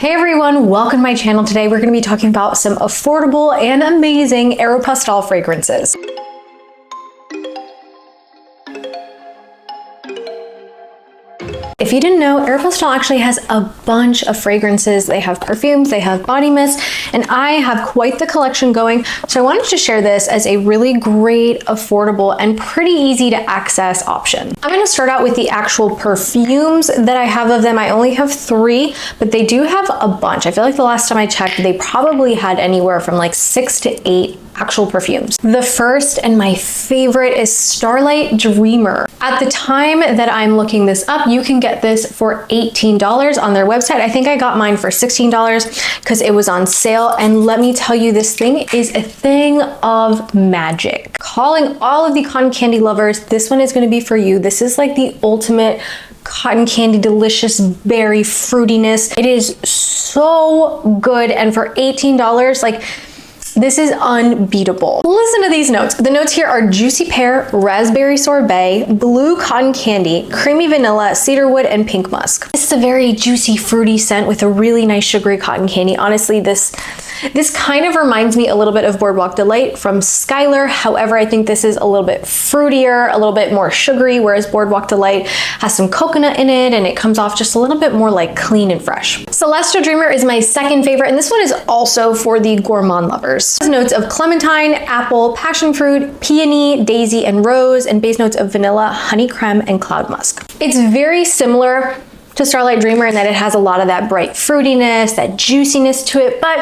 Hey everyone, welcome to my channel. Today we're going to be talking about some affordable and amazing Aeropostale fragrances. If you didn't know, Aeropostale actually has a bunch of fragrances. They have perfumes, they have body mists, and I have quite the collection going. So I wanted to share this as a really great, affordable, and pretty easy to access option. I'm going to start out with the actual perfumes that I have of them. I only have 3, but they do have a bunch. I feel like the last time I checked, they probably had anywhere from like 6 to 8 actual perfumes. The first and my favorite is Starlight Dreamer. At the time that I'm looking this up, you can get this for $18 on their website. I think I got mine for $16 because it was on sale. And let me tell you, this thing is a thing of magic. Calling all of the cotton candy lovers, this one is going to be for you. This is like the ultimate cotton candy, delicious berry fruitiness. It is so good. And for $18, like, this is unbeatable. Listen to these notes. The notes here are juicy pear, raspberry sorbet, blue cotton candy, creamy vanilla, cedarwood, and pink musk. This is a very juicy, fruity scent with a really nice sugary cotton candy. Honestly, this kind of reminds me a little bit of Boardwalk Delight from Skylar. However, I think this is a little bit fruitier, a little bit more sugary, whereas Boardwalk Delight has some coconut in it and it comes off just a little bit more like clean and fresh. Celestial Dreamer is my second favorite, and this one is also for the gourmand lovers. It has notes of clementine, apple, passion fruit, peony, daisy, and rose, and base notes of vanilla, honey creme, and cloud musk. It's very similar to Starlight Dreamer in that it has a lot of that bright fruitiness, that juiciness to it, but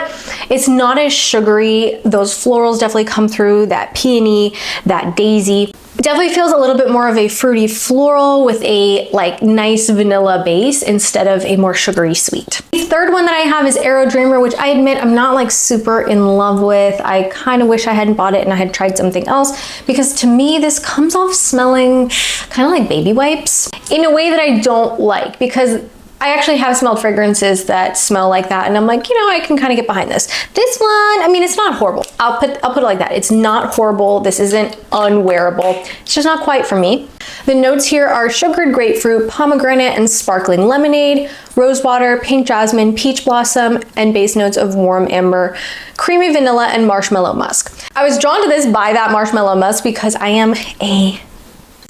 it's not as sugary. Those florals definitely come through, that peony, that daisy. It definitely feels a little bit more of a fruity floral with a like nice vanilla base instead of a more sugary sweet. The third one that I have is Aero Dreamer, which I admit I'm not like super in love with. I kind of wish I hadn't bought it and I had tried something else, because to me this comes off smelling kind of like baby wipes in a way that I don't like, because I actually have smelled fragrances that smell like that, and I'm like, you know, I can kind of get behind this. This one, I mean, it's not horrible. I'll put it like that. It's not horrible. This isn't unwearable. It's just not quite for me. The notes here are sugared grapefruit, pomegranate, and sparkling lemonade, rosewater, pink jasmine, peach blossom, and base notes of warm amber, creamy vanilla, and marshmallow musk. I was drawn to this by that marshmallow musk because I am a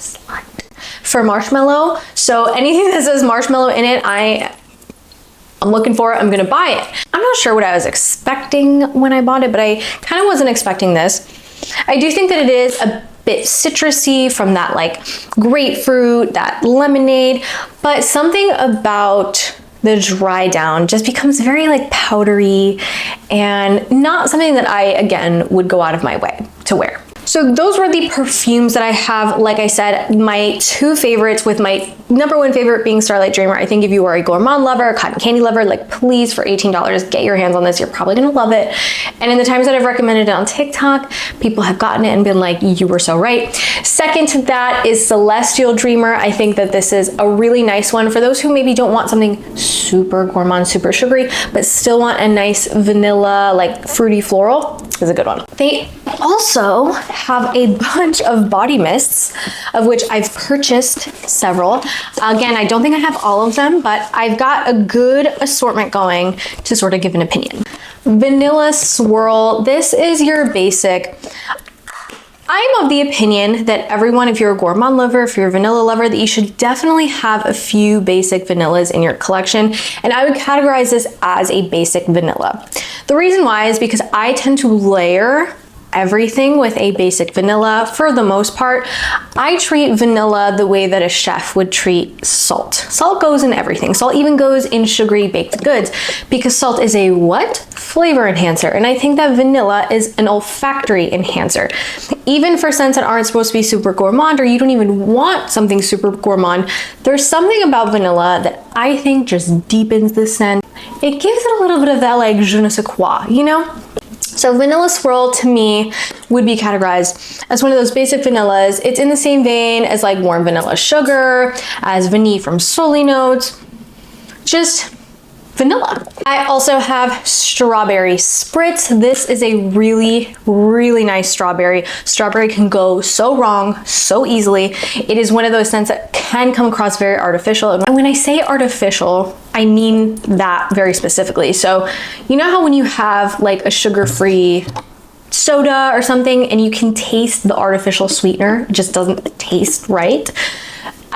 slut for marshmallow. So anything that says marshmallow in it, I'm looking for it, I'm gonna buy it. I'm not sure what I was expecting when I bought it, but I kind of wasn't expecting this. I do think that it is a bit citrusy from that like grapefruit, that lemonade, but something about the dry down just becomes very like powdery and not something that I, again, would go out of my way to wear. So those were the perfumes that I have. Like I said, my 2 favorites, with my number 1 favorite being Starlight Dreamer. I think if you are a gourmand lover, a cotton candy lover, like please, for $18, get your hands on this. You're probably gonna love it. And in the times that I've recommended it on TikTok, people have gotten it and been like, you were so right. Second to that is Celestial Dreamer. I think that this is a really nice one for those who maybe don't want something super gourmand, super sugary, but still want a nice vanilla, like fruity floral. Is a good one. They also have a bunch of body mists, of which I've purchased several. Again, I don't think I have all of them, but I've got a good assortment going to sort of give an opinion. Vanilla Swirl. This is your basic. I'm of the opinion that everyone, if you're a gourmand lover, if you're a vanilla lover, that you should definitely have a few basic vanillas in your collection. And I would categorize this as a basic vanilla. The reason why is because I tend to layer everything with a basic vanilla for the most part. I treat vanilla the way that a chef would treat salt. Salt goes in everything. Salt even goes in sugary baked goods, because salt is a what? Flavor enhancer. And I think that vanilla is an olfactory enhancer. Even for scents that aren't supposed to be super gourmand, or you don't even want something super gourmand, there's something about vanilla that I think just deepens the scent. It gives it a little bit of that like je ne sais quoi, you know? So Vanilla Swirl to me would be categorized as one of those basic vanillas. It's in the same vein as like warm vanilla sugar, as Vanille from Soli Notes, just vanilla. I also have Strawberry Spritz. This is a really, really nice strawberry. Strawberry can go so wrong so easily. It is one of those scents that can come across very artificial. And when I say artificial, I mean that very specifically. So you know how when you have like a sugar-free soda or something and you can taste the artificial sweetener, it just doesn't taste right.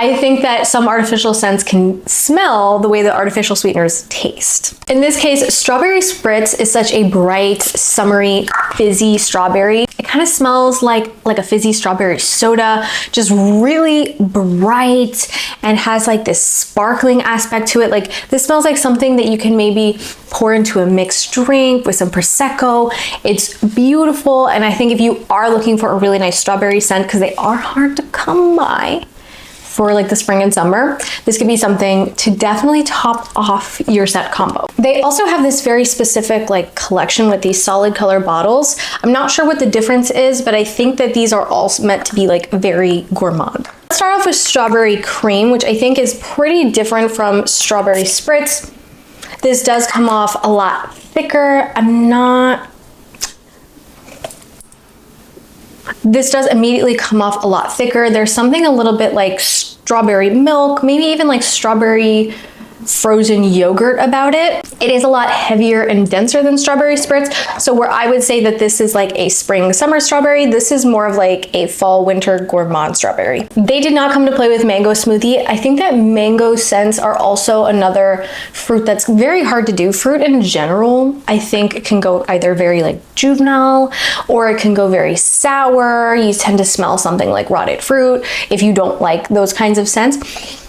I think that some artificial scents can smell the way the artificial sweeteners taste. In this case, Strawberry Spritz is such a bright, summery, fizzy strawberry. It kind of smells like a fizzy strawberry soda, just really bright and has like this sparkling aspect to it. Like this smells like something that you can maybe pour into a mixed drink with some Prosecco. It's beautiful. And I think if you are looking for a really nice strawberry scent, because they are hard to come by, for like the spring and summer, this could be something to definitely top off your scent combo. They also have this very specific like collection with these solid color bottles. I'm not sure what the difference is, but I think that these are all meant to be like very gourmand. Let's start off with Strawberry Cream, which I think is pretty different from Strawberry Spritz. This does come off a lot thicker. This does immediately come off a lot thicker. There's something a little bit like strawberry milk, maybe even like strawberry frozen yogurt about it. It is a lot heavier and denser than Strawberry Spritz. So where I would say that this is like a spring summer strawberry, this is more of like a fall winter gourmand strawberry. They did not come to play with mango smoothie. I think that mango scents are also another fruit that's very hard to do. Fruit in general, I think can go either very like juvenile or it can go very sour. You tend to smell something like rotted fruit if you don't like those kinds of scents.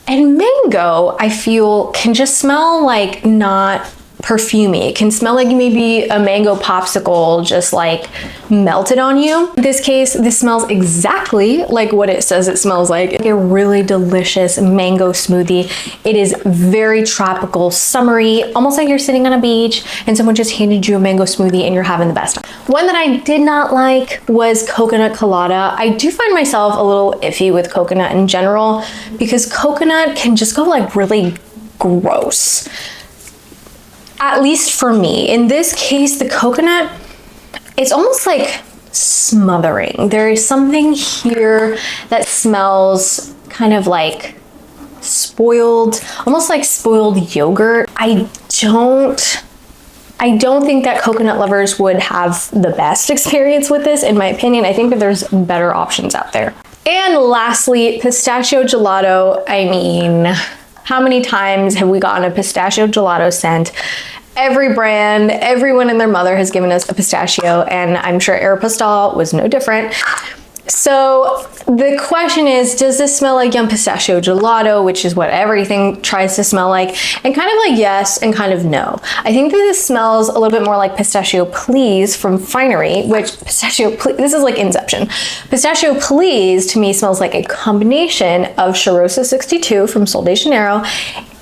And mango, I feel, can just smell like not perfumey. It can smell like maybe a mango popsicle just like melted on you. In this case, this smells exactly like what it says it smells like. A really delicious mango smoothie. It is very tropical, summery, almost like you're sitting on a beach and someone just handed you a mango smoothie and you're having the best time. One that I did not like was coconut colada. I do find myself a little iffy with coconut in general because coconut can just go like really gross. At least for me. In this case, the coconut, it's almost like smothering. There is something here that smells kind of like spoiled, almost like spoiled yogurt. I don't think that coconut lovers would have the best experience with this, in my opinion. I think that there's better options out there. And lastly, pistachio gelato. I mean, how many times have we gotten a pistachio gelato scent? Every brand, everyone and their mother has given us a pistachio, and I'm sure Aeropostale was no different. So the question is, does this smell like Yum Pistachio Gelato, which is what everything tries to smell like? And kind of like yes and kind of no. I think that this smells a little bit more like Pistachio Please from Finery, which this is like Inception. Pistachio Please to me smells like a combination of Charosa 62 from Sol de Janeiro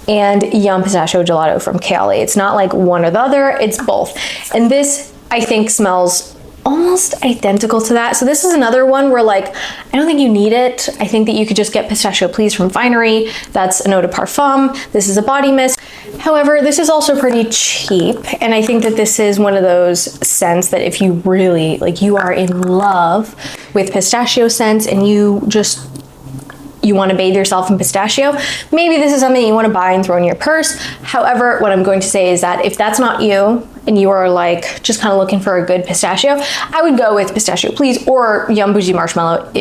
and Yum Pistachio Gelato from Cali. It's not like one or the other, it's both. And this, I think, smells almost identical to that. So this is another one where like, I don't think you need it. I think that you could just get Pistachio Please from Finery. That's an eau de parfum. This is a body mist. However, this is also pretty cheap. And I think that this is one of those scents that if you really, like you are in love with pistachio scents and you want to bathe yourself in pistachio, maybe this is something you want to buy and throw in your purse. However, what I'm going to say is that if that's not you and you are like just kind of looking for a good pistachio, I would go with Pistachio Please or Yum Bougie Marshmallow,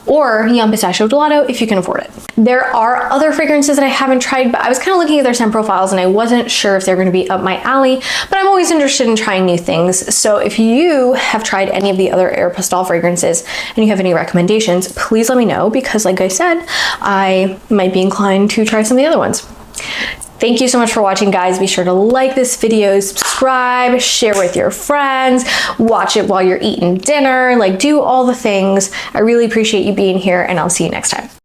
or Yum Pistachio Gelato if you can afford it. There are other fragrances that I haven't tried, but I was kind of looking at their scent profiles and I wasn't sure if they're going to be up my alley, but I'm always interested in trying new things. So if you have tried any of the other Aeropostale fragrances and you have any recommendations, please let me know, because like I said, I might be inclined to try some of the other ones. Thank you so much for watching, guys. Be sure to like this video, subscribe, share with your friends, watch it while you're eating dinner, like do all the things. I really appreciate you being here, and I'll see you next time.